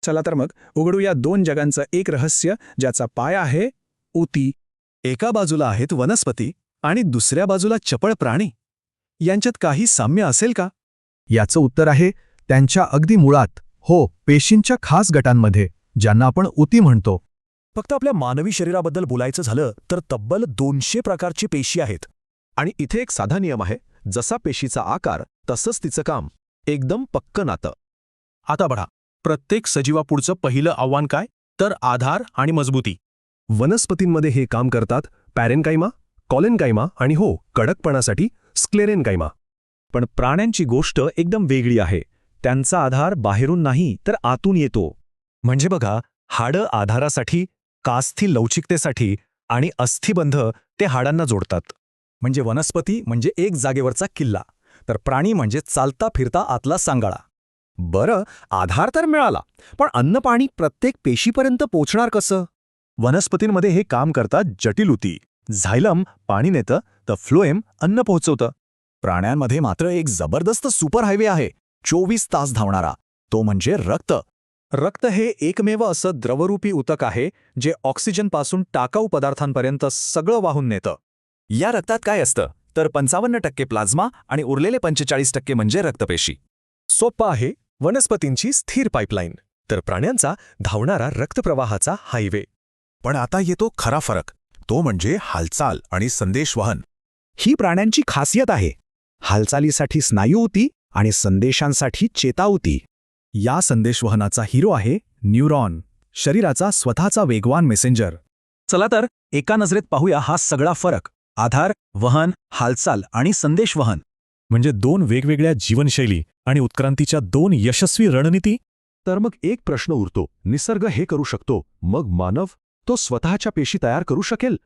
चला तर मग उघडूया दोन जगांचं एक रहस्य, ज्याचा पाया आहे ऊती. एका बाजूला आहेत वनस्पती आणि दुसऱ्या बाजूला चपळ प्राणी. यांच्यात काही साम्य असेल का? याचं उत्तर आहे त्यांच्या अगदी मुळात, हो, पेशींच्या खास गटांमध्ये, ज्यांना आपण ऊती म्हणतो. फक्त आपल्या मानवी शरीराबद्दल बोलायचं झालं तर तब्बल 200 प्रकारची पेशी आहेत. आणि इथे एक साधा नियम आहे, जसा पेशीचा आकार तसंच तिचं काम. एकदम पक्कं नातं. आता बघा, प्रत्येक सजीवापुढचं पहिलं आव्हान काय? तर आधार आणि मजबूती. वनस्पतींमध्ये हे काम करतात पॅरेनकाइमा, कॉलेनकाइमा आणि हो, कडकपणासाठी स्क्लेरेनकाइमा. पण प्राण्यांची गोष्ट एकदम वेगळी आहे. त्यांचा आधार बाहेरून नाही तर आतून येतो. म्हणजे बघा, हाडं आधारासाठी, कास्थी लवचिकतेसाठी आणि अस्थिबंध ते हाडांना जोडतात. म्हणजे वनस्पती म्हणजे एक जागेवरचा किल्ला, तर प्राणी म्हणजे चालता फिरता आतला सांगाळा. बरं, आधार तर मिळाला, पण अन्न पाणी प्रत्येक पेशीपर्यंत पोचणार कसं? वनस्पतींमध्ये हे काम करतात जटिल ऊती. झायलम पाणी नेतं तर फ्लोएम अन्न पोहोचवतं. प्राण्यांमध्ये मात्र एक जबरदस्त सुपर हायवे आहे, 24 तास धावणारा. तो म्हणजे रक्त. रक्त हे एकमेव असं द्रवरूपी ऊतक आहे जे ऑक्सिजनपासून टाकाऊ पदार्थांपर्यंत सगळं वाहून नेतं. या रक्तात काय असतं? तर 55% प्लाझ्मा आणि उरलेले 45% म्हणजे रक्तपेशी. सोप्पं आहे, वनस्पतींची स्थिर पाईपलाईन, तर प्राण्यांचा धावणारा रक्तप्रवाहाचा हायवे. पण आता येतो खरा फरक, तो म्हणजे हालचाल आणि संदेशवहन. ही प्राण्यांची खासियत आहे. हालचालीसाठी स्नायू ऊती आणि संदेशांसाठी चेता ऊती. या संदेशवहनाचा हिरो आहे न्यूरॉन, शरीराचा स्वतःचा वेगवान मेसेंजर. चला तर एका नजरेत पाहूया हा सगळा फरक. आधार, वहन, हालचाल आणि संदेशवहन. म्हणजे दोन वेगवेगळ्या जीवनशैली आणि उत्क्रांतीच्या दोन यशस्वी रणनीती. तर मग एक प्रश्न उरतो, निसर्ग हे करू शकतो, मग मानव तो स्वतःच्या पेशी तयार करू शकेल?